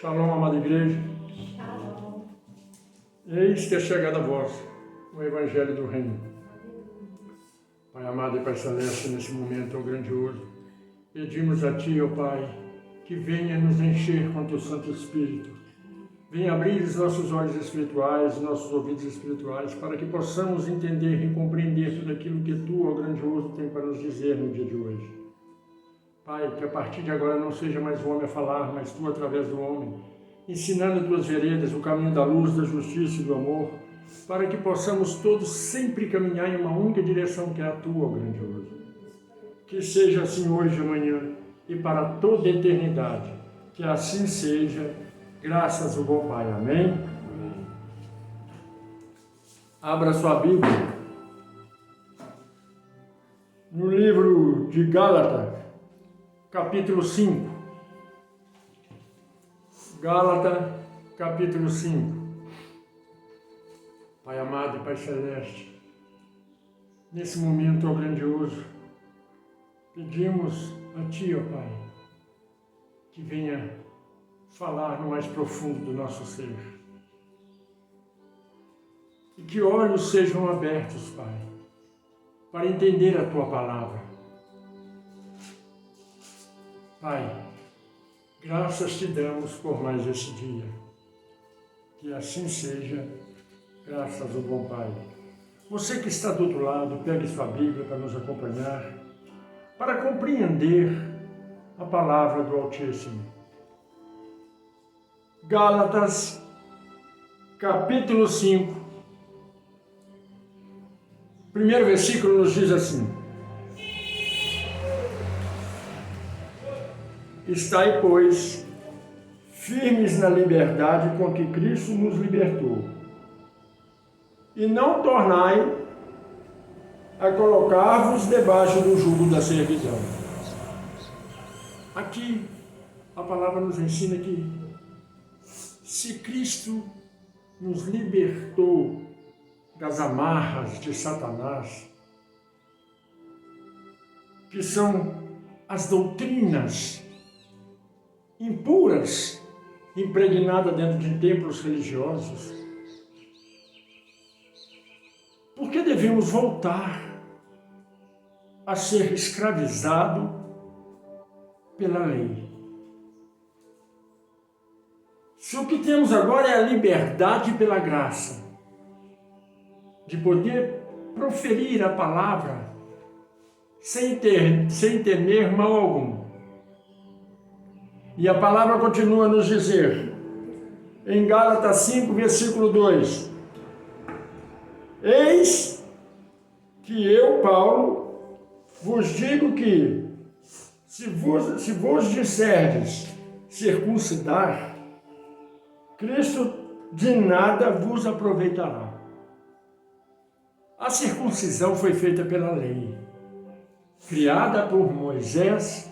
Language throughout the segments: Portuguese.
Shalom, amada igreja. Shalom. Eis que é chegada a vós o Evangelho do Reino. Pai amado e Pai celeste, nesse momento tão grandioso, pedimos a Ti, ó Pai, que venha nos encher com Teu Santo Espírito. Venha abrir os nossos olhos espirituais, nossos ouvidos espirituais, para que possamos entender e compreender tudo aquilo que Tu, ó grandioso, tem para nos dizer no dia de hoje. Pai, que a partir de agora não seja mais o homem a falar, mas Tu através do homem, ensinando Tuas veredas, o caminho da luz, da justiça e do amor, para que possamos todos sempre caminhar em uma única direção, que é a Tua, ó grandioso. Que seja assim hoje e amanhã e para toda a eternidade. Que assim seja, graças ao bom Pai. Amém? Amém. Abra sua Bíblia no livro de Gálatas, capítulo 5. Gálatas, capítulo 5. Pai amado e Pai celeste, nesse momento, ó grandioso, pedimos a Ti, ó Pai, que venha falar no mais profundo do nosso ser. E que olhos sejam abertos, Pai, para entender a Tua palavra. Pai, graças Te damos por mais esse dia. Que assim seja, graças ao bom Pai. Você que está do outro lado, pegue sua Bíblia para nos acompanhar, para compreender a palavra do Altíssimo. Gálatas, capítulo 5. Primeiro versículo nos diz assim: Estai, pois, firmes na liberdade com que Cristo nos libertou, e não tornai a colocar-vos debaixo do jugo da servidão. Aqui, a palavra nos ensina que, se Cristo nos libertou das amarras de Satanás, que são as doutrinas impuras, impregnadas dentro de templos religiosos, por que devemos voltar a ser escravizado pela lei? Se o que temos agora é a liberdade pela graça, de poder proferir a palavra sem temer mal algum. E a palavra continua a nos dizer, em Gálatas 5, versículo 2, Eis que eu, Paulo, vos digo que, se vos disserdes circuncidar, Cristo de nada vos aproveitará. A circuncisão foi feita pela lei, criada por Moisés,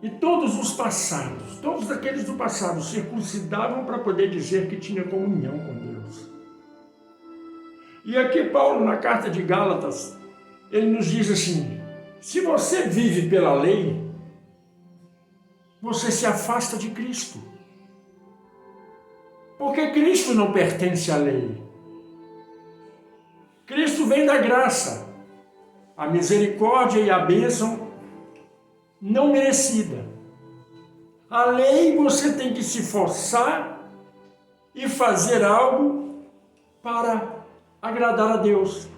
e todos os passados, todos aqueles do passado, circuncidavam para poder dizer que tinha comunhão com Deus. E aqui Paulo, na carta de Gálatas, ele nos diz assim: se você vive pela lei, você se afasta de Cristo. Porque Cristo não pertence à lei. Cristo vem da graça, a misericórdia e a bênção não merecida. A lei você tem que se forçar e fazer algo para agradar a Deus.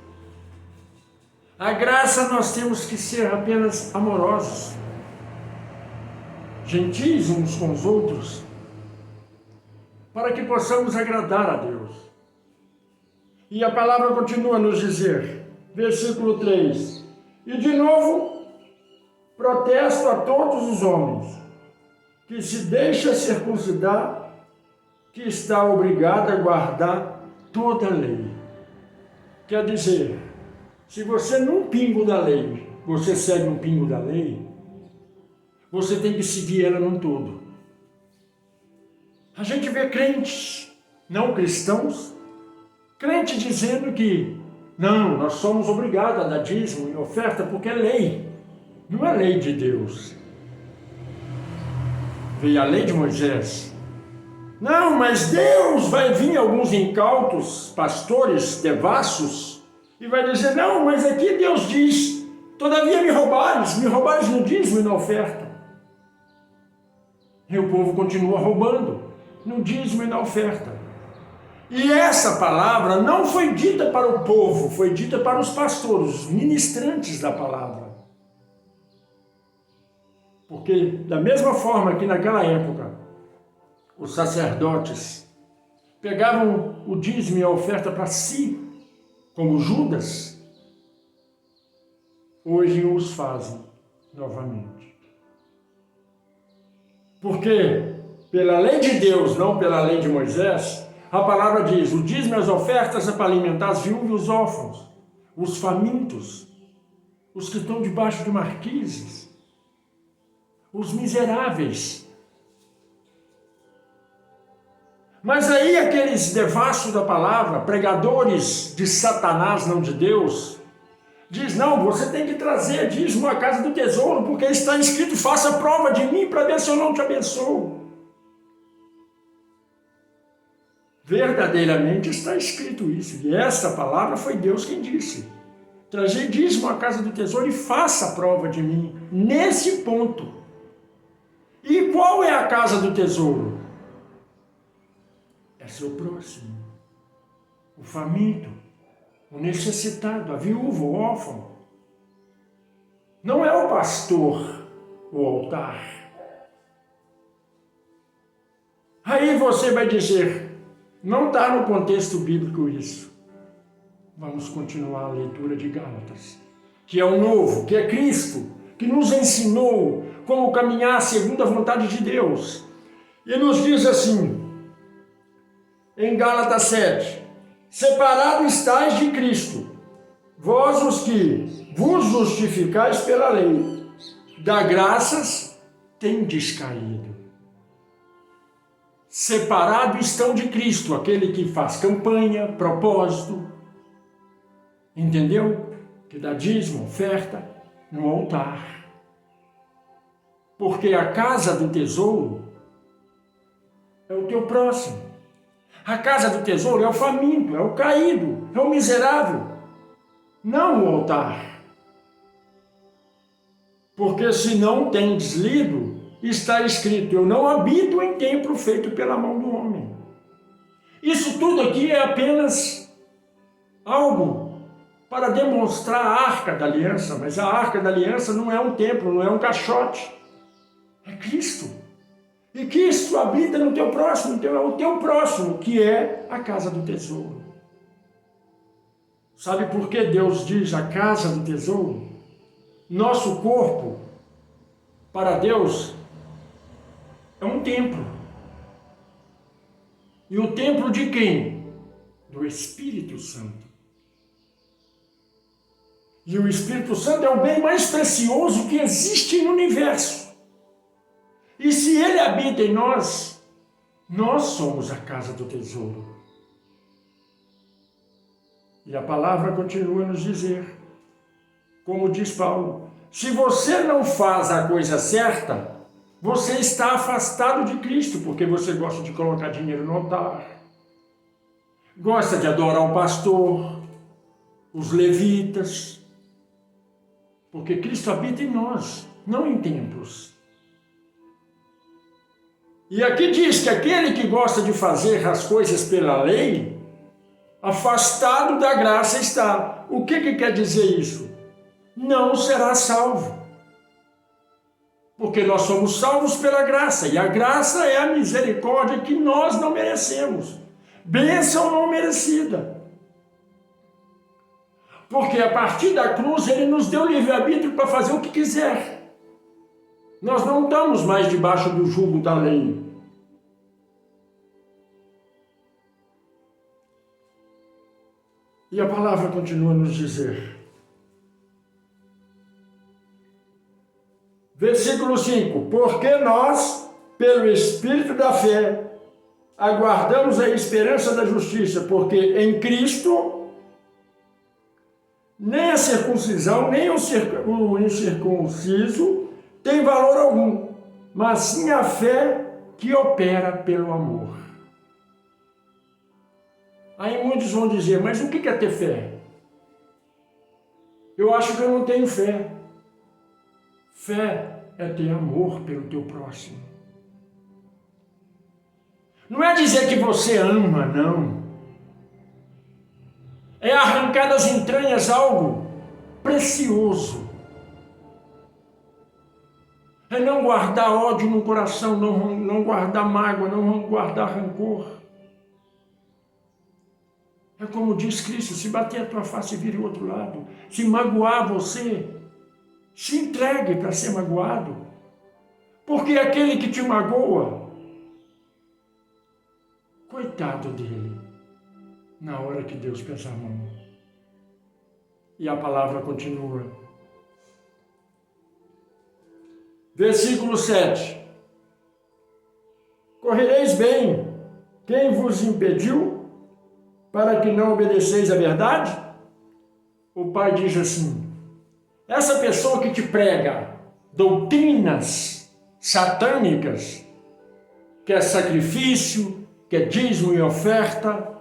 A graça nós temos que ser apenas amorosos, gentis uns com os outros, para que possamos agradar a Deus. E a palavra continua a nos dizer, versículo 3, e de novo, protesto a todos os homens, que se deixa circuncidar, que está obrigado a guardar toda a lei. Quer dizer, se você num pingo da lei, você segue um pingo da lei, você tem que seguir ela num todo. A gente vê crentes, não cristãos, crente dizendo que não, nós somos obrigados a dar dízimo e oferta porque é lei, não é lei de Deus. veio a lei de Moisés. Não, mas Deus vai vir alguns incautos, pastores, devassos, e vai dizer, não, mas aqui Deus diz, todavia me roubares no dízimo e na oferta. E o povo continua roubando no dízimo e na oferta. E essa palavra não foi dita para o povo, foi dita para os pastores, os ministrantes da palavra. Porque da mesma forma que naquela época, os sacerdotes pegavam o dízimo e a oferta para si, como Judas, hoje os fazem novamente. Porque pela lei de Deus, não pela lei de Moisés, a palavra diz, o dízimo e as ofertas é para alimentar as viúvas e os órfãos, os famintos, os que estão debaixo de marquises, os miseráveis. Mas aí aqueles devassos da palavra, pregadores de Satanás, não de Deus, diz, não, você tem que trazer dízimo à casa do tesouro, porque está escrito, faça prova de mim para ver se eu não te abençoo. Verdadeiramente está escrito isso, e essa palavra foi Deus quem disse. Trazer dízimo à casa do tesouro e faça prova de mim, nesse ponto. E qual é a casa do tesouro? É seu próximo, o faminto, o necessitado, a viúva, o órfão. Não é o pastor, o altar. Aí você vai dizer, não está no contexto bíblico isso. Vamos continuar a leitura de Gálatas, que é o novo, que é Cristo, que nos ensinou como caminhar segundo a vontade de Deus. E nos diz assim, em Gálatas 7, separado estáis de Cristo, vós os que vos justificais pela lei, da graças tendes caído. Separado estão de Cristo, aquele que faz campanha, propósito, entendeu? Que dá dízimo, oferta no altar. Porque a casa do tesouro é o teu próximo. A casa do tesouro é o faminto, é o caído, é o miserável, não o altar. Porque se não tendes lido, está escrito, eu não habito em templo feito pela mão do homem. Isso tudo aqui é apenas algo para demonstrar a arca da aliança, mas a arca da aliança não é um templo, não é um caixote, é Cristo. E Cristo habita no teu próximo, então é o teu próximo que é a casa do tesouro. Sabe por que Deus diz a casa do tesouro? Nosso corpo, para Deus, é um templo. E o templo de quem? Do Espírito Santo. E o Espírito Santo é o bem mais precioso que existe no universo. E se ele habita em nós, nós somos a casa do tesouro. E a palavra continua a nos dizer, como diz Paulo, se você não faz a coisa certa, você está afastado de Cristo, porque você gosta de colocar dinheiro no altar, gosta de adorar o pastor, os levitas, porque Cristo habita em nós, não em templos. E aqui diz que aquele que gosta de fazer as coisas pela lei, afastado da graça está. O que quer dizer isso? Não será salvo. Porque nós somos salvos pela graça, e a graça é a misericórdia que nós não merecemos. Bênção não merecida. Porque a partir da cruz ele nos deu livre-arbítrio para fazer o que quiser. Nós não estamos mais debaixo do jugo da lei. E a palavra continua a nos dizer. Versículo 5. Porque nós, pelo Espírito da fé, aguardamos a esperança da justiça, porque em Cristo nem a circuncisão, nem o incircunciso tem valor algum, mas sim a fé que opera pelo amor. Aí muitos vão dizer, mas o que é ter fé? Eu acho que eu não tenho fé. Fé é ter amor pelo teu próximo. Não é dizer que você ama, não. É arrancar das entranhas algo precioso. É não guardar ódio no coração, não guardar mágoa, não guardar rancor. É como diz Cristo, se bater a tua face e vir o outro lado, se magoar você, se entregue para ser magoado. Porque aquele que te magoa, coitado dele, na hora que Deus pesa a mão. E a palavra continua. Versículo 7. Correreis bem, quem vos impediu, para que não obedeceis à verdade? O Pai diz assim, essa pessoa que te prega doutrinas satânicas, que é sacrifício, que é dízimo e oferta,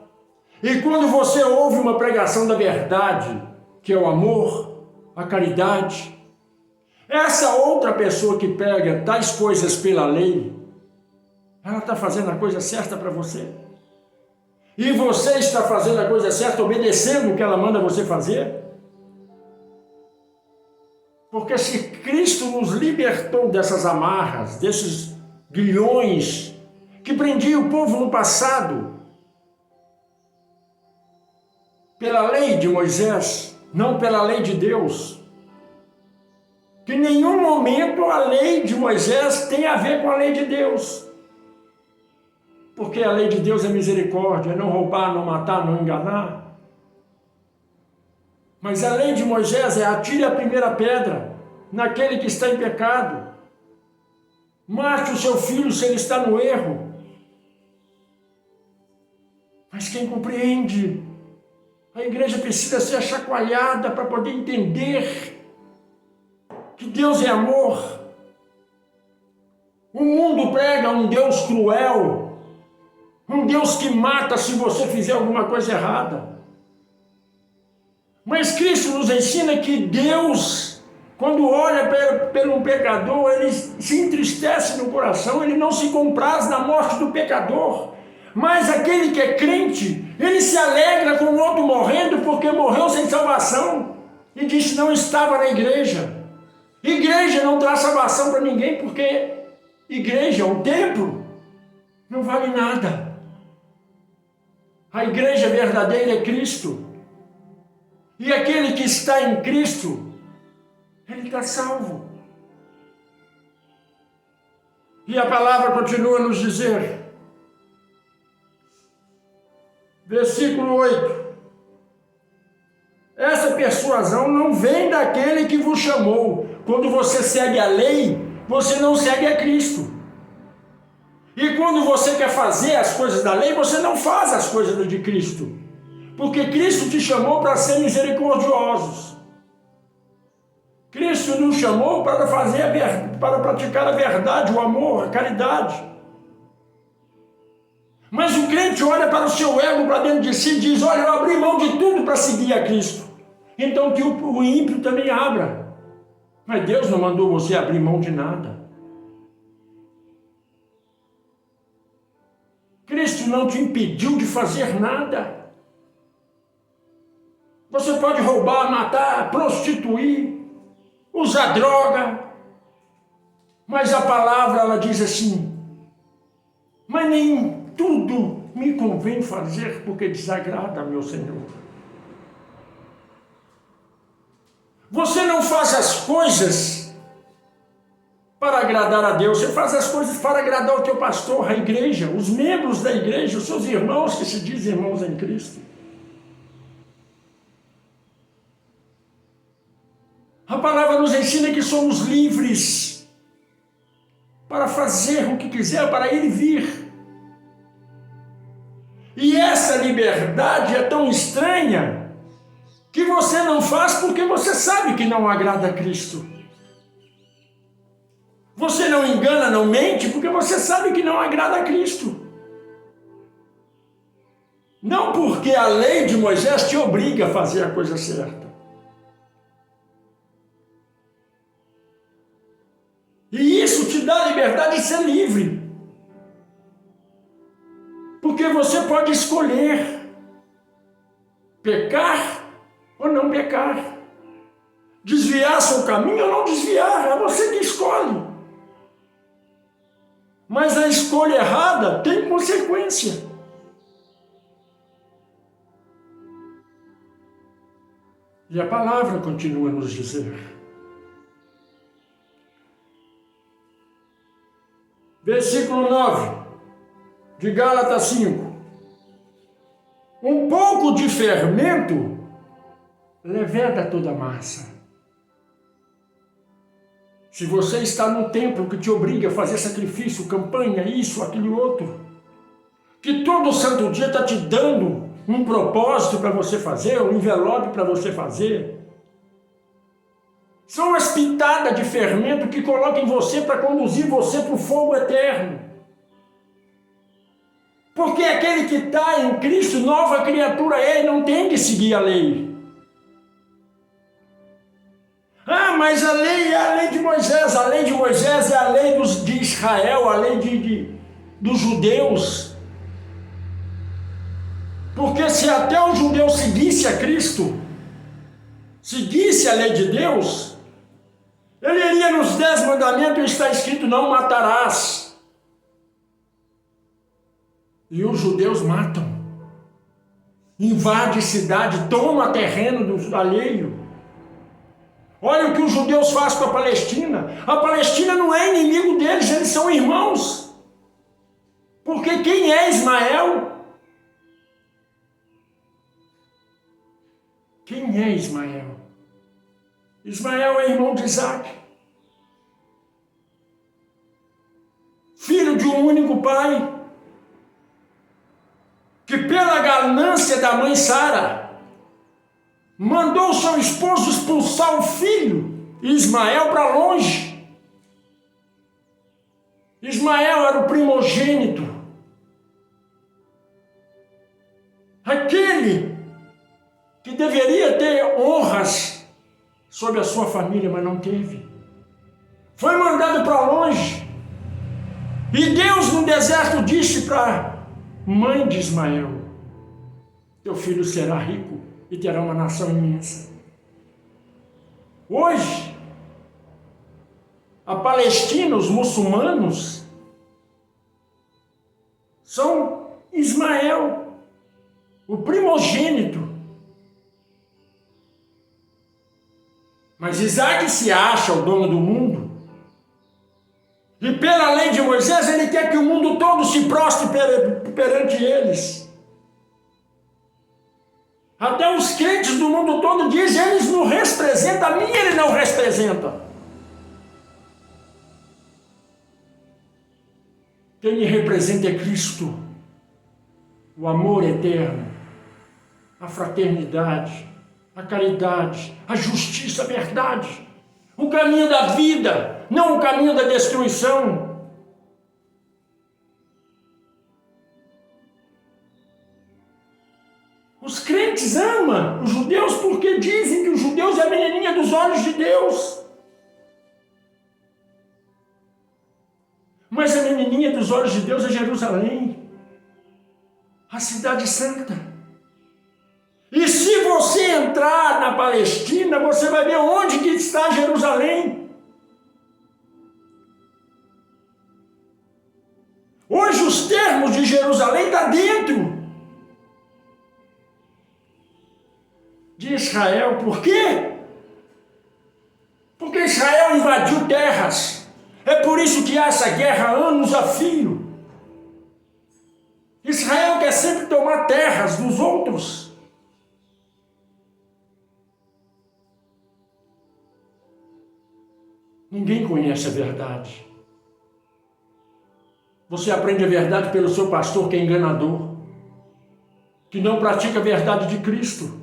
e quando você ouve uma pregação da verdade, que é o amor, a caridade, essa outra pessoa que prega tais coisas pela lei, ela está fazendo a coisa certa para você. E você está fazendo a coisa certa, obedecendo o que ela manda você fazer? Porque se Cristo nos libertou dessas amarras, desses grilhões que prendiam o povo no passado, pela lei de Moisés, não pela lei de Deus, que em nenhum momento a lei de Moisés tem a ver com a lei de Deus. Porque a lei de Deus é misericórdia, é não roubar, não matar, não enganar. Mas a lei de Moisés é atire a primeira pedra naquele que está em pecado. Mate o seu filho se ele está no erro. Mas quem compreende, a igreja precisa ser chacoalhada para poder entender que Deus é amor. O mundo prega um Deus cruel, um Deus que mata se você fizer alguma coisa errada. Mas Cristo nos ensina que Deus, quando olha pelo um pecador, ele se entristece no coração, ele não se compraz na morte do pecador. Mas aquele que é crente, ele se alegra com o outro morrendo porque morreu sem salvação e disse não estava na igreja. Igreja não traz salvação para ninguém porque igreja, o templo, não vale nada. A igreja verdadeira é Cristo. E aquele que está em Cristo, ele está salvo. E a palavra continua a nos dizer, versículo 8, essa persuasão não vem daquele que vos chamou. Quando você segue a lei, você não segue a Cristo. E quando você quer fazer as coisas da lei, você não faz as coisas de Cristo. Porque Cristo te chamou para ser misericordiosos. Cristo nos chamou para para praticar a verdade, o amor, a caridade. Mas o crente olha para o seu ego, para dentro de si e diz, olha, eu abri mão de tudo para seguir a Cristo. Então que o ímpio também abra. Mas Deus não mandou você abrir mão de nada. Cristo não te impediu de fazer nada. Você pode roubar, matar, prostituir, usar droga. Mas a palavra, ela diz assim, mas nem tudo me convém fazer porque desagrada meu Senhor. Você não faz as coisas para agradar a Deus, você faz as coisas para agradar o teu pastor, a igreja, os membros da igreja, os seus irmãos que se dizem irmãos em Cristo. A palavra nos ensina que somos livres para fazer o que quiser, para ir e vir. E essa liberdade é tão estranha que você não faz porque você sabe que não agrada a Cristo. Você não engana, não mente, porque você sabe que não agrada a Cristo. Não porque a lei de Moisés te obriga a fazer a coisa certa. E isso te dá a liberdade de ser livre. Porque você pode escolher pecar ou não pecar. Desviar seu caminho ou não desviar. É você que escolhe. Mas a escolha errada tem consequência. E a palavra continua a nos dizer. Versículo 9, de Gálatas 5. Um pouco de fermento leveda toda a massa. Se você está num templo que te obriga a fazer sacrifício, campanha, isso, aquilo outro, que todo santo dia está te dando um propósito para você fazer, um envelope para você fazer, são umas pitadas de fermento que colocam em você para conduzir você para o fogo eterno. Porque aquele que está em Cristo, nova criatura é, não tem que seguir a lei. Ah, mas a lei é a lei de Moisés. A lei de Moisés é a lei de Israel, a lei dos judeus. Porque se até o judeu seguisse a Cristo, seguisse a lei de Deus, ele iria nos 10 mandamentos e está escrito: não matarás. E os judeus matam. Invade cidade, toma terreno do alheio. Olha o que os judeus fazem com a Palestina. A Palestina não é inimigo deles, eles são irmãos. Porque quem é Ismael? Quem é Ismael? Ismael é irmão de Isaac. Filho de um único pai. Que pela ganância da mãe Sara, mandou seu esposo expulsar o filho, Ismael, para longe. Ismael era o primogênito. Aquele que deveria ter honras sobre a sua família, mas não teve. Foi mandado para longe. E Deus no deserto disse para a mãe de Ismael: teu filho será rico e terá uma nação imensa. Hoje, a Palestina, os muçulmanos, são Ismael, o primogênito. Mas Isaac se acha o dono do mundo. E pela lei de Moisés, ele quer que o mundo todo se prostre perante eles. Até os crentes do mundo todo dizem: eles não representam, a mim ele não representa. Quem me representa é Cristo, o amor eterno, a fraternidade, a caridade, a justiça, a verdade, o caminho da vida, não o caminho da destruição. Os crentes amam os judeus porque dizem que os judeus é a menininha dos olhos de Deus. Mas a menininha dos olhos de Deus é Jerusalém, a cidade santa. E se você entrar na Palestina, você vai ver onde que está Jerusalém. Hoje os termos de Jerusalém estão dentro de Israel. Por quê? Porque Israel invadiu terras. É por isso que há essa guerra anos a fio. Israel quer sempre tomar terras dos outros. Ninguém conhece a verdade. Você aprende a verdade pelo seu pastor, que é enganador, que não pratica a verdade de Cristo.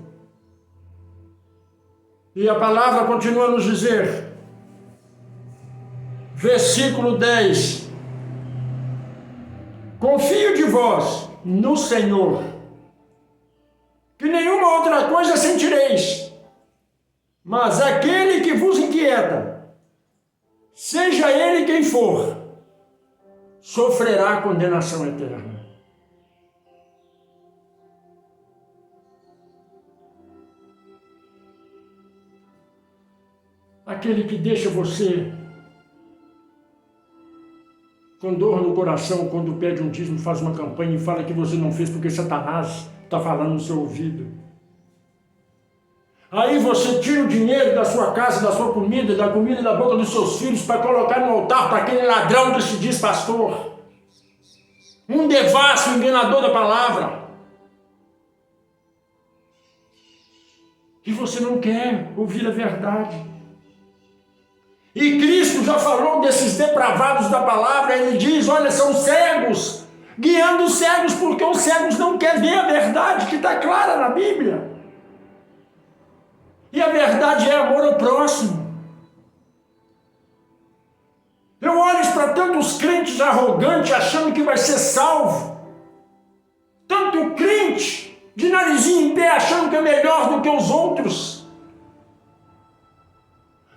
E a palavra continua a nos dizer, Versículo 10. Confio de vós no Senhor, que nenhuma outra coisa sentireis, mas aquele que vos inquieta, seja ele quem for, sofrerá condenação eterna. Aquele que deixa você com dor no coração quando pede um dízimo, faz uma campanha e fala que você não fez porque Satanás está falando no seu ouvido. Aí você tira o dinheiro da sua casa, da sua comida, da comida da boca dos seus filhos para colocar no altar para aquele ladrão que se diz pastor. Um devasso, enganador da palavra. E você não quer ouvir a verdade. E Cristo já falou desses depravados da palavra, ele diz, olha, são cegos, guiando os cegos, porque os cegos não querem ver a verdade que está clara na Bíblia. E a verdade é amor ao próximo. Eu olho para tantos crentes arrogantes, achando que vai ser salvo. Tanto crente, de narizinho em pé, achando que é melhor do que os outros.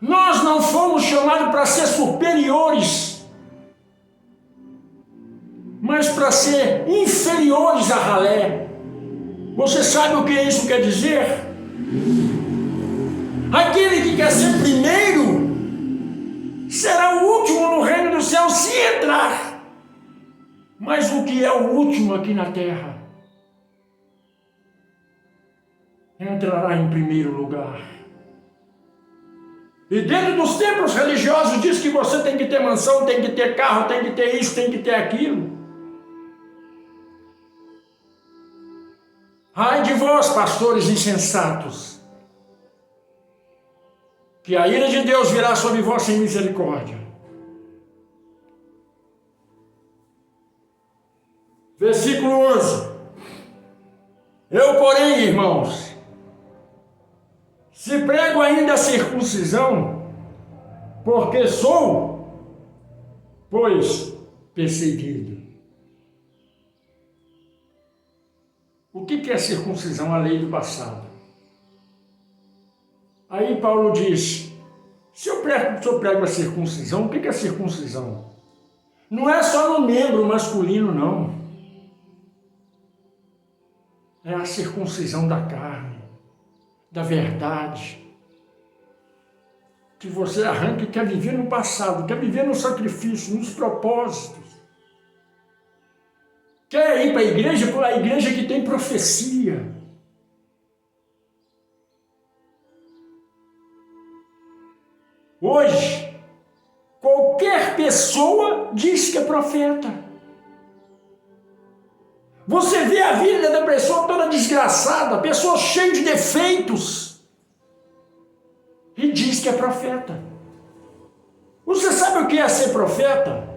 Nós não fomos chamados para ser superiores, mas para ser inferiores a ralé. Você sabe o que isso quer dizer? Aquele que quer ser primeiro será o último no reino do céu se entrar. Mas o que é o último aqui na terra entrará em primeiro lugar. E dentro dos templos religiosos diz que você tem que ter mansão, tem que ter carro, tem que ter isso, tem que ter aquilo. Ai de vós, pastores insensatos, que a ira de Deus virá sobre vós sem misericórdia. Versículo 11. Eu, porém, irmãos, se prego ainda a circuncisão, porque sou, pois, perseguido. O que é circuncisão? A lei do passado. Aí Paulo diz, se eu prego a circuncisão, o que é circuncisão? Não é só no membro masculino, não. É a circuncisão da carne, da verdade, que você arranca e quer viver no passado, quer viver no sacrifício, nos propósitos. Quer ir para a igreja que tem profecia. Hoje, qualquer pessoa diz que é profeta. Você vê a vida da pessoa toda desgraçada, a pessoa cheia de defeitos, e diz que é profeta. Você sabe o que é ser profeta?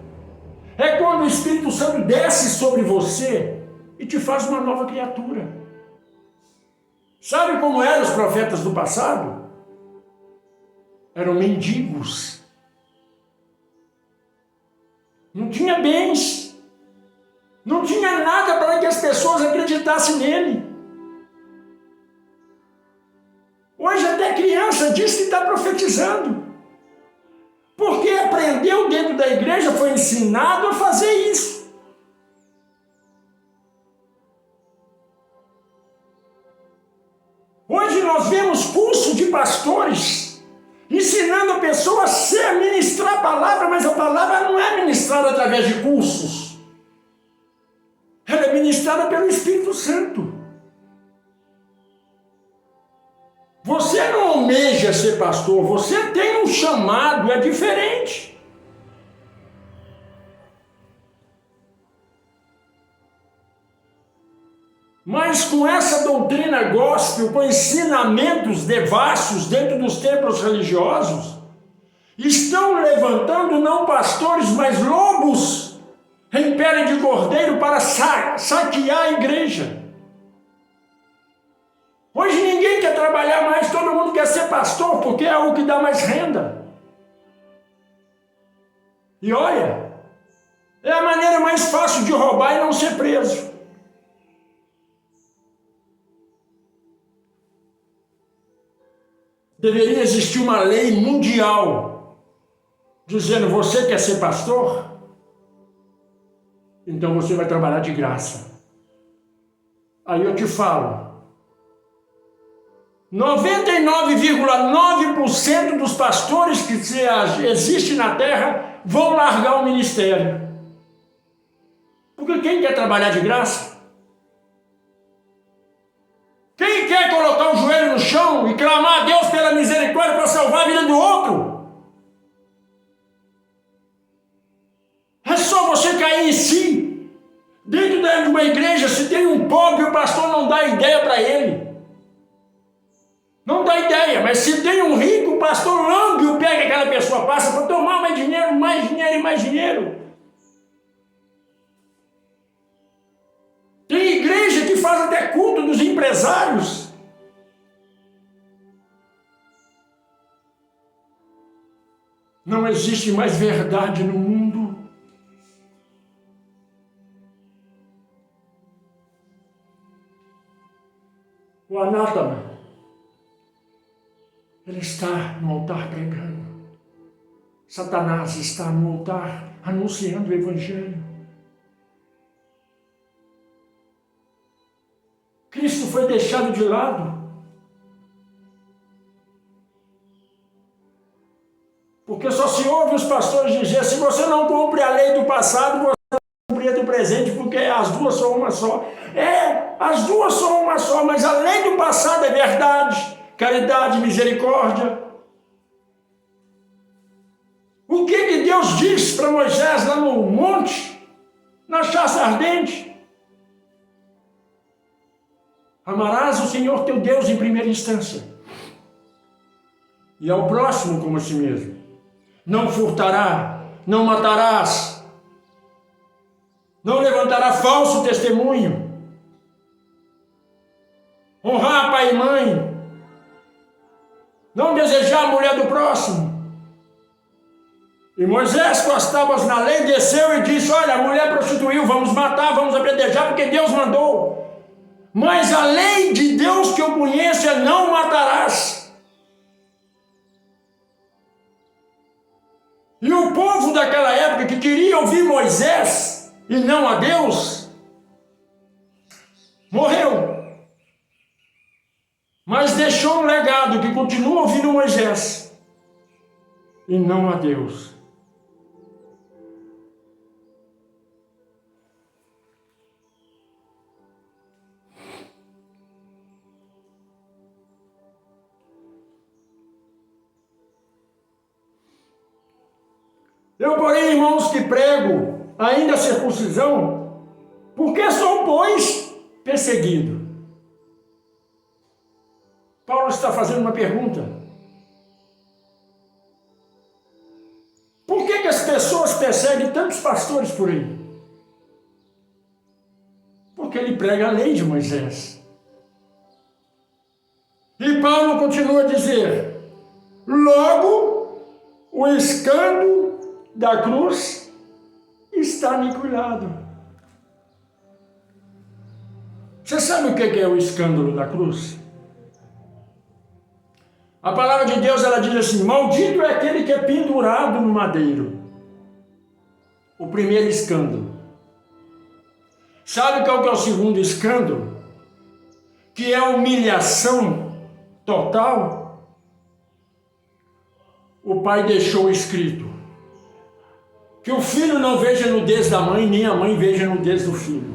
É quando o Espírito Santo desce sobre você e te faz uma nova criatura. Sabe como eram os profetas do passado? Eram mendigos. Não tinha bens. Não tinha nada para que as pessoas acreditassem nele. Hoje até criança diz que está profetizando. Porque aprendeu dentro da igreja, foi ensinado a fazer isso. Hoje nós vemos curso de pastores ensinando a pessoa a ministrar a palavra, mas a palavra não é ministrada através de cursos. Ela é ministrada pelo Espírito Santo. Você não almeja ser pastor, você tem um chamado, é diferente. Mas com essa doutrina gospel, com ensinamentos devassos dentro dos templos religiosos, estão levantando não pastores, mas lobos em pele de cordeiro para saquear a igreja. Hoje ninguém quer trabalhar mais, todo mundo quer ser pastor, porque é o que dá mais renda. E olha, é a maneira mais fácil de roubar e não ser preso. Deveria existir uma lei mundial dizendo: você quer ser pastor? Então você vai trabalhar de graça. Aí eu te falo, 99,9% dos pastores que existem na terra vão largar o ministério. Porque quem quer trabalhar de graça? Quem quer colocar o joelho no chão e clamar a Deus pela misericórdia para salvar a vida do outro? É só você cair em si. Dentro de uma igreja, se tem um pobre, o pastor não dá ideia para ele. Não dá ideia, mas se tem um rico, o pastor lambe o pé que aquela pessoa passa para tomar mais dinheiro, mais dinheiro e mais dinheiro. Tem igreja que faz até culto dos empresários. Não existe mais verdade no mundo. O anátema, ele está no altar pregando. Satanás está no altar anunciando o evangelho. Cristo foi deixado de lado. Porque só se ouve os pastores dizer: se você não cumpre a lei do passado, você não cumpre a do presente, porque as duas são uma só. As duas são uma só, mas a lei do passado é verdade, caridade, misericórdia. O que Deus diz para Moisés lá no monte, na chassa ardente? Amarás o Senhor teu Deus em primeira instância, e ao próximo como a si mesmo. Não furtará, não matarás, não levantará falso testemunho, honrar pai e mãe, não desejar a mulher do próximo. E Moisés, com as tábuas na lei, desceu e disse: olha, a mulher prostituiu, vamos matar, vamos apedrejar, porque Deus mandou. Mas a lei de Deus que eu conheço é: não matarás. E o povo daquela época, que queria ouvir Moisés e não a Deus, morreu. Mas deixou um legado que continua ouvindo Moisés e não a Deus. Eu, porém, irmãos, que prego ainda a circuncisão, porque sou, pois, perseguido. Paulo está fazendo uma pergunta. Por que as pessoas perseguem tantos pastores por aí? Porque ele prega a lei de Moisés. E Paulo continua a dizer: logo, o escândalo da cruz está aniquilado. Você sabe o que é o escândalo da cruz? A palavra de Deus, ela diz assim: maldito é aquele que é pendurado no madeiro. O primeiro escândalo. Sabe qual que é o segundo escândalo? Que é a humilhação total. O pai deixou escrito que o filho não veja nudez da mãe, nem a mãe veja nudez do filho.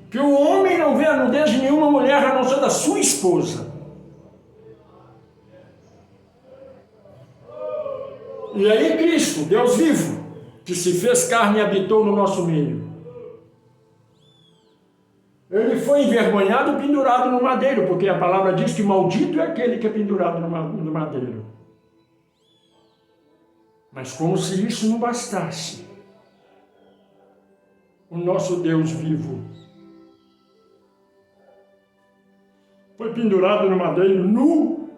Que o homem não vê a nudez de nenhuma mulher, a não ser da sua esposa. E aí Cristo, Deus vivo, que se fez carne e habitou no nosso meio, ele foi envergonhado e pendurado no madeiro, porque a palavra diz que maldito é aquele que é pendurado no madeiro. Mas como se isso não bastasse, o nosso Deus vivo foi pendurado no madeiro nu.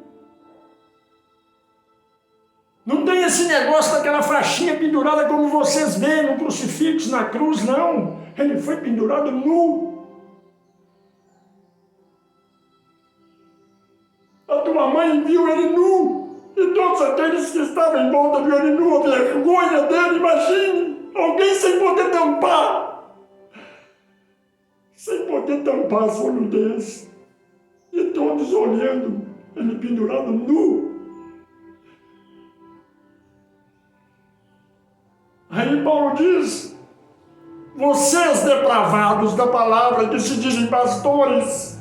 esse negócio daquela faixinha pendurada como vocês veem no crucifixo, na cruz, não. Ele foi pendurado nu. A tua mãe viu ele nu. E todos aqueles que estavam em volta viram ele nu. A vergonha dele, imagine. Alguém sem poder tampar. Sem poder tampar as olhos. E todos olhando ele pendurado nu. Aí Paulo diz, vocês depravados da palavra que se dizem pastores,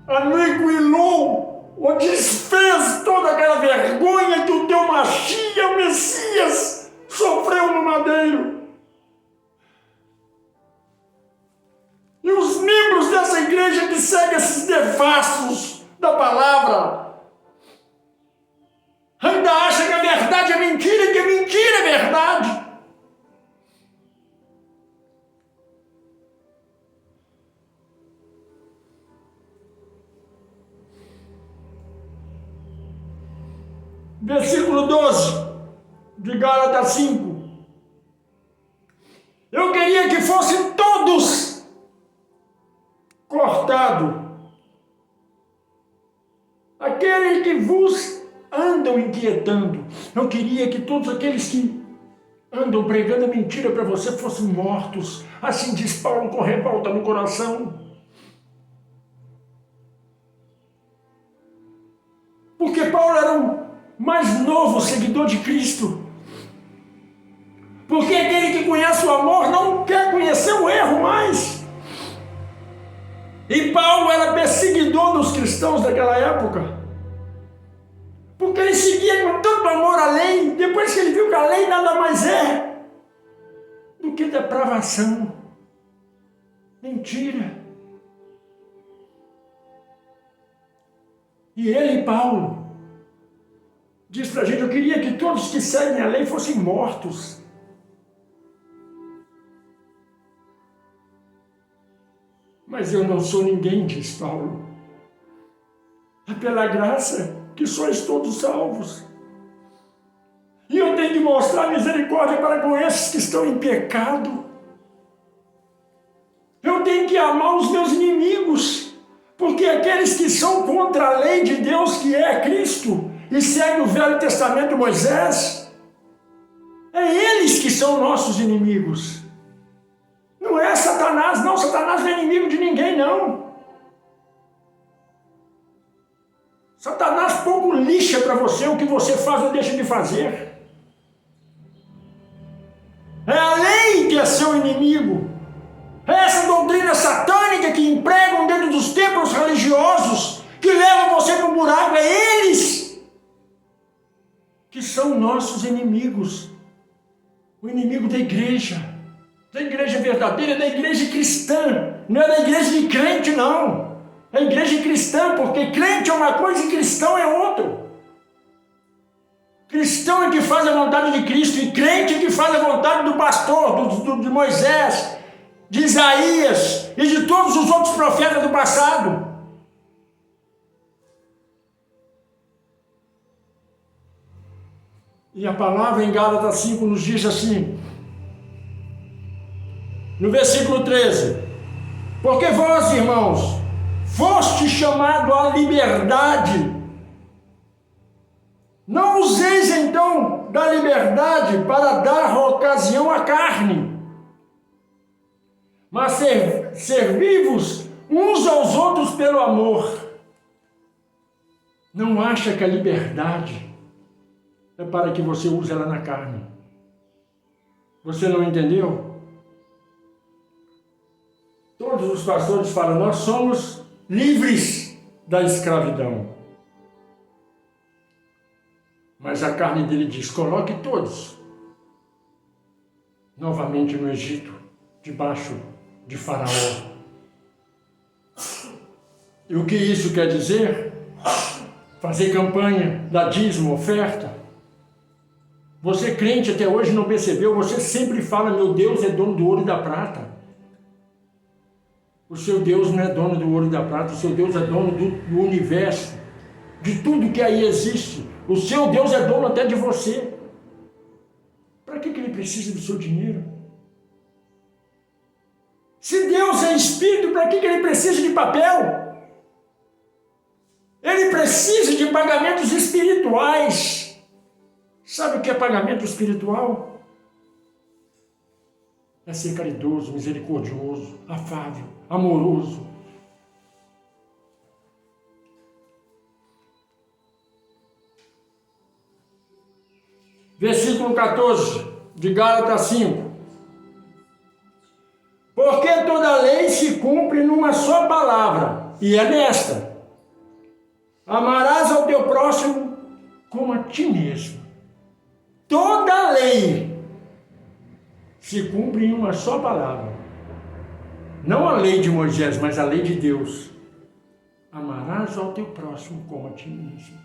aniquilou ou desfez toda aquela vergonha que o teu Machia, o Messias, sofreu no madeiro. E os membros dessa igreja que seguem esses devassos da palavra ainda acham que a verdade é mentira e que a mentira é verdade. Versículo 12 de Gálatas 5. Eu queria que fossem todos cortados. Aquele que vos andam inquietando. Eu queria que todos aqueles que andam pregando a mentira para você fossem mortos. Assim diz Paulo com revolta no coração. Porque Paulo era o mais novo seguidor de Cristo. Porque aquele que conhece o amor não quer conhecer o erro mais. E Paulo era perseguidor dos cristãos daquela época. Porque ele seguia com tanto amor a lei, depois que ele viu que a lei nada mais é do que depravação, mentira. E ele, Paulo, diz pra gente, eu queria que todos que seguem a lei fossem mortos. Mas eu não sou ninguém, diz Paulo. É pela graça que sois todos salvos. E eu tenho que mostrar misericórdia para com esses que estão em pecado. Eu tenho que amar os meus inimigos, porque aqueles que são contra a lei de Deus, que é Cristo, e seguem o Velho Testamento de Moisés, é eles que são nossos inimigos. Não é Satanás, não. Satanás não é inimigo de ninguém, não. Satanás pouco lixa para você o que você faz ou deixa de fazer. É a lei que é seu inimigo. É essa doutrina satânica que empregam dentro dos templos religiosos, que levam você para o buraco. É eles que são nossos inimigos. O inimigo da igreja verdadeira, da igreja cristã. Não é da igreja de crente, não. É a igreja cristã, porque crente é uma coisa e cristão é outra. Cristão é que faz a vontade de Cristo, e crente é que faz a vontade do pastor, de Moisés, de Isaías e de todos os outros profetas do passado. E a palavra em Gálatas 5 nos diz assim, no versículo 13, porque vós, irmãos, foste chamado à liberdade. Não useis então da liberdade para dar ocasião à carne, mas servi-vos uns aos outros pelo amor. Não acha que a liberdade é para que você use ela na carne. Você não entendeu? Todos os pastores falam, nós somos livres da escravidão. Mas a carne dele diz, coloque todos novamente no Egito, debaixo de Faraó. E o que isso quer dizer? Fazer campanha, dar dízimo, oferta. Você crente até hoje não percebeu, você sempre fala, meu Deus é dono do ouro e da prata. O seu Deus não é dono do ouro e da prata, o seu Deus é dono do universo. de tudo que aí existe. O seu Deus é dono até de você. Para que ele precisa do seu dinheiro? Se Deus é espírito, para que ele precisa de papel? Ele precisa de pagamentos espirituais. Sabe o que é pagamento espiritual? É ser caridoso, misericordioso, afável, amoroso. Versículo 14 de Gálatas 5. Porque toda lei se cumpre numa só palavra, e é nesta: amarás ao teu próximo como a ti mesmo. Toda lei se cumpre em uma só palavra. Não a lei de Moisés, mas a lei de Deus. Amarás ao teu próximo como a ti mesmo.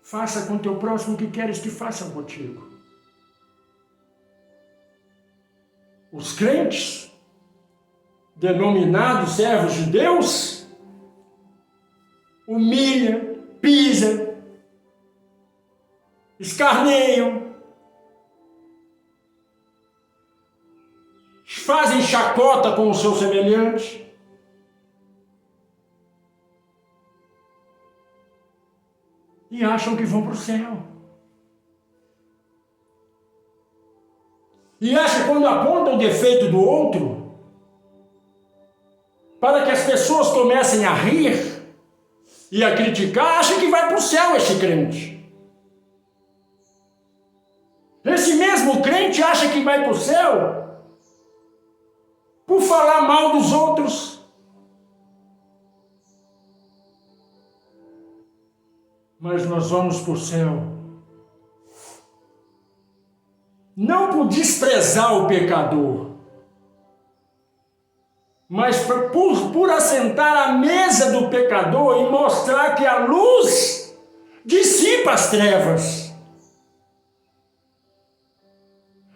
Faça com teu próximo o que queres que façam contigo. Os crentes, denominados servos de Deus, humilham, pisam, escarneiam, fazem chacota com o seu semelhante. E acham que vão para o céu. E acham que quando apontam o defeito do outro, para que as pessoas comecem a rir e a criticar, acham que vai para o céu esse crente. Esse mesmo crente acha que vai para o céu por falar mal dos outros. Mas nós vamos para o céu não por desprezar o pecador, mas por assentar à mesa do pecador e mostrar que a luz dissipa as trevas.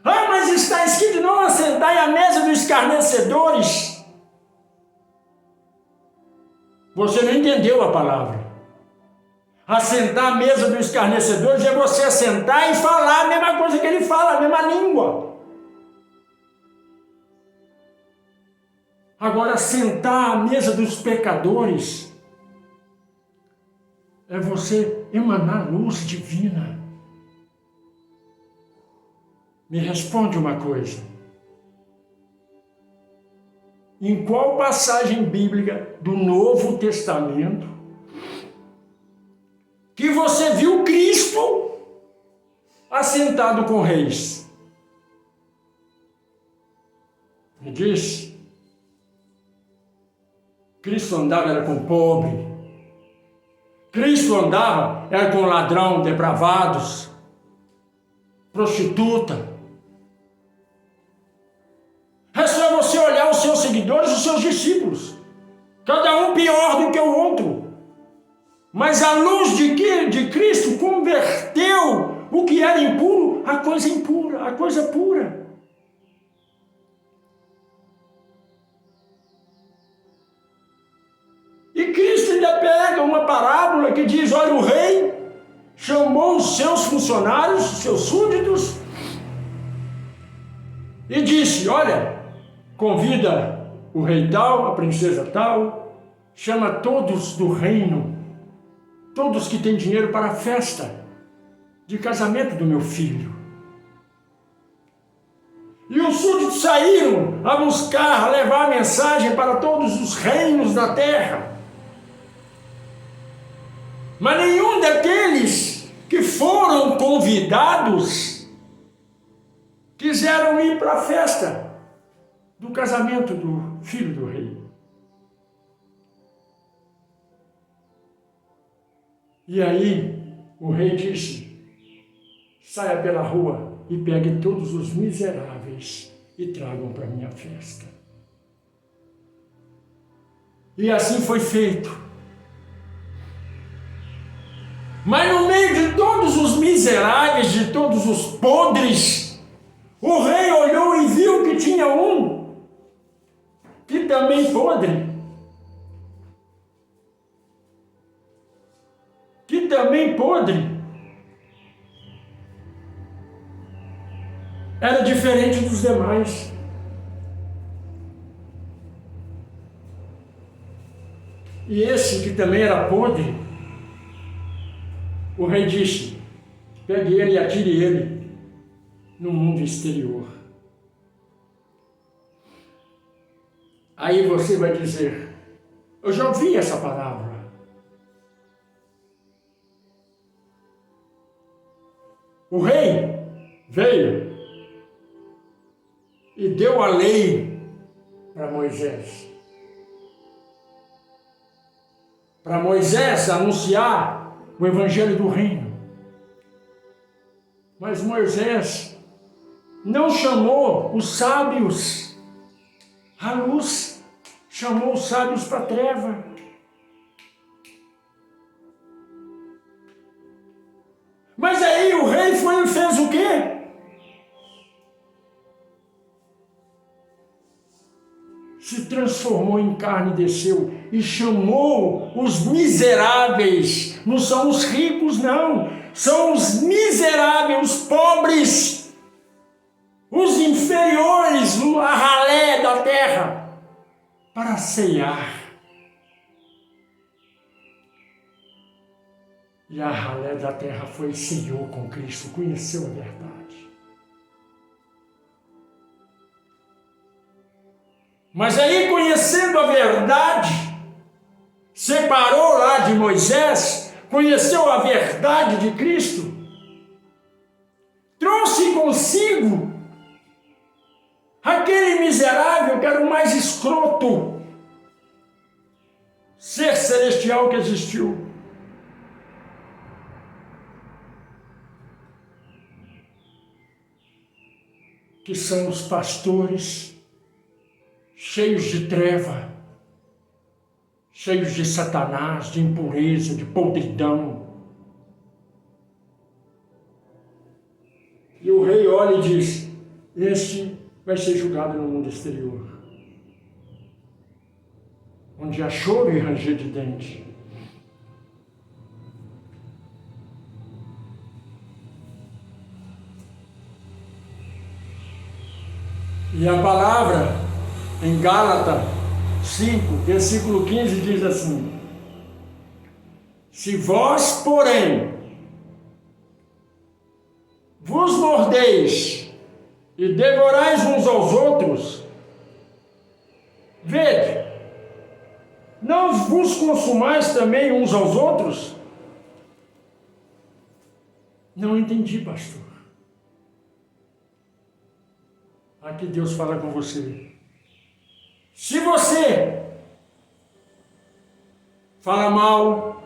Ah, mas está escrito: não assentai à mesa dos escarnecedores. Você não entendeu a palavra. Assentar à mesa dos escarnecedores é você assentar e falar a mesma coisa que ele fala, a mesma língua. Agora, sentar à mesa dos pecadores é você emanar luz divina. Me responde uma coisa. Em qual passagem bíblica do Novo Testamento que você viu Cristo assentado com reis? Me diz. Cristo andava era com pobre. Cristo andava era com ladrão, depravados, prostituta. É só você olhar os seus seguidores, os seus discípulos. Cada um pior do que o outro. Mas a luz de Cristo converteu o que era impuro a coisa impura, a coisa pura. E Cristo ainda pega uma parábola que diz: olha, o rei chamou os seus funcionários, os seus súditos, e disse: olha, convida o rei tal, a princesa tal, chama todos do reino, todos que têm dinheiro para a festa de casamento do meu filho. E os súditos saíram a buscar, a levar a mensagem para todos os reinos da terra. Mas nenhum daqueles que foram convidados quiseram ir para a festa do casamento do filho do rei. E aí o rei disse: saia pela rua e pegue todos os miseráveis e tragam para minha festa. E assim foi feito. Mas no meio de todos os miseráveis, de todos os podres, o rei olhou e viu que tinha um que também podre. rei podre era diferente dos demais. E esse que também era podre, o rei disse: pegue ele e atire ele no mundo exterior. Aí você vai dizer: eu já ouvi essa palavra. O rei veio e deu a lei para Moisés. Para Moisés anunciar o evangelho do reino. Mas Moisés não chamou os sábios à luz, chamou os sábios para a treva. Mas aí o rei foi e fez o quê? Se transformou em carne e desceu e chamou os miseráveis. Não são os ricos, não. São os miseráveis, os pobres, os inferiores, a ralé da terra, para ceiar. E a ralé da terra foi e ceiou com Cristo, conheceu a verdade. Mas aí, conhecendo a verdade, separou lá de Moisés, conheceu a verdade de Cristo, trouxe consigo aquele miserável que era o mais escroto ser celestial que existiu. Que são os pastores cheios de treva, cheios de Satanás, de impureza, de podridão. E o rei olha e diz: este vai ser julgado no mundo exterior, onde há choro e ranger de dente. E a palavra em Gálatas 5, versículo 15 diz assim: se vós, porém, vos mordeis e devorais uns aos outros, vede, não vos consumais também uns aos outros? Não entendi, pastor. Aqui Deus fala com você. Se você fala mal,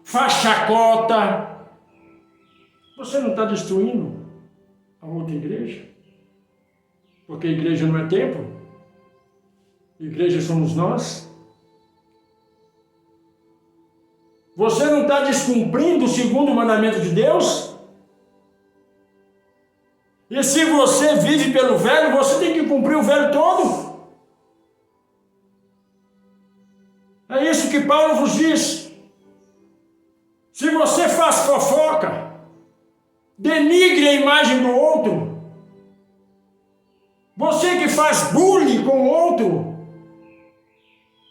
faz chacota, você não está destruindo a outra igreja? Porque a igreja não é templo, igreja somos nós. Você não está descumprindo o segundo mandamento de Deus? E se você vive pelo velho, você tem que cumprir o velho todo. É isso que Paulo vos diz. Se você faz fofoca, denigre a imagem do outro, você que faz bullying com o outro,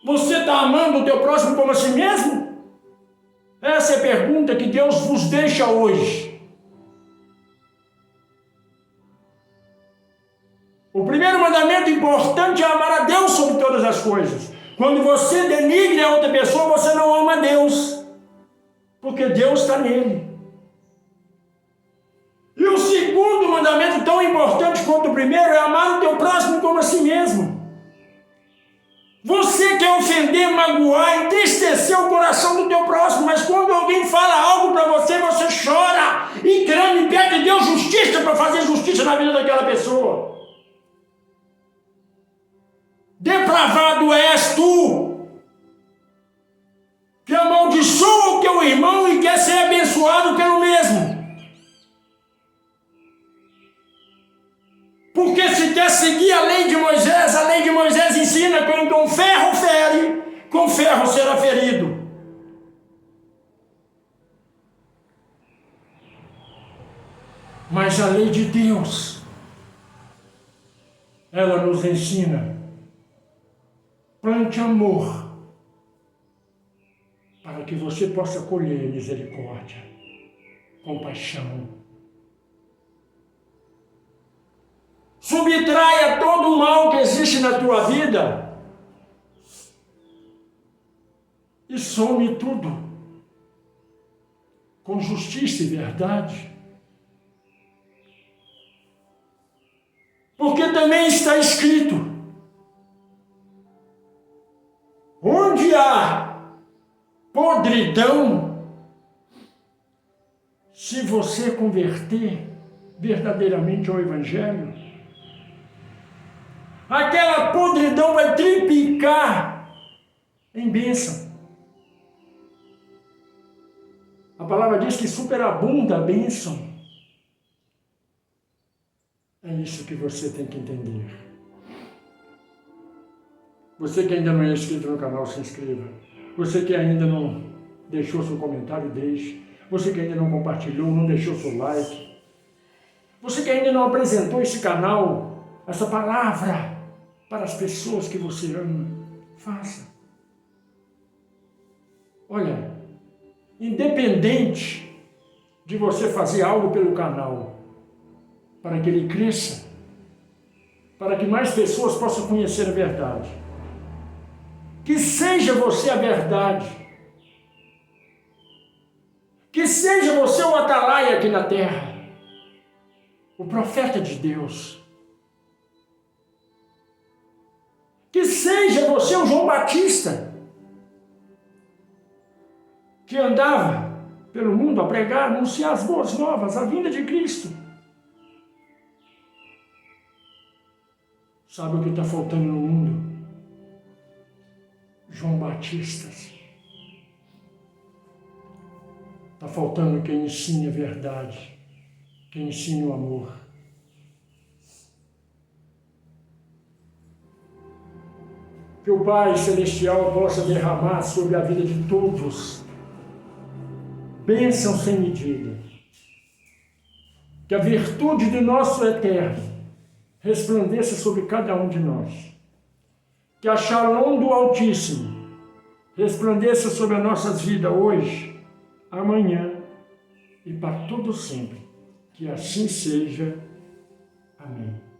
você está amando o teu próximo como a si mesmo? Essa é a pergunta que Deus vos deixa hoje. O primeiro mandamento importante é amar a Deus sobre todas as coisas. Quando você denigre a outra pessoa, você não ama a Deus, porque Deus está nele. E o segundo mandamento, tão importante quanto o primeiro, é amar o teu próximo como a si mesmo. Você quer ofender, magoar, entristecer o coração do teu próximo, mas quando alguém fala algo para você, você chora e clama e pede a Deus justiça para fazer justiça na vida daquela pessoa. Depravado és tu, que amaldiçoa o teu irmão e quer ser abençoado pelo mesmo. Porque se quer seguir a lei de Moisés ensina que com ferro fere, com ferro será ferido. Mas a lei de Deus, ela nos ensina: plante amor, para que você possa colher misericórdia, compaixão. Subtraia todo o mal que existe na tua vida e some tudo com justiça e verdade. Porque também está escrito: onde há podridão, se você converter verdadeiramente ao Evangelho, aquela podridão vai triplicar em bênção. A palavra diz que superabunda a bênção. É isso que você tem que entender. Você que ainda não é inscrito no canal, se inscreva. Você que ainda não deixou seu comentário, deixe. Você que ainda não compartilhou, não deixou seu like. Você que ainda não apresentou esse canal, essa palavra, para as pessoas que você ama, faça. Olha, independente de você fazer algo pelo canal, para que ele cresça, para que mais pessoas possam conhecer a verdade, que seja você a verdade, que seja você o atalaia aqui na terra, o profeta de Deus, que seja você o João Batista, que andava pelo mundo a pregar, anunciar as boas novas, a vinda de Cristo. Sabe o que está faltando no mundo? João Batistas. Está faltando quem ensine a verdade, quem ensine o amor. Que o Pai Celestial possa derramar sobre a vida de todos bênção sem medida. Que a virtude de nosso Eterno resplandeça sobre cada um de nós. Que a Shalom do Altíssimo resplandeça sobre as nossas vidas hoje, amanhã e para todo sempre. Que assim seja. Amém.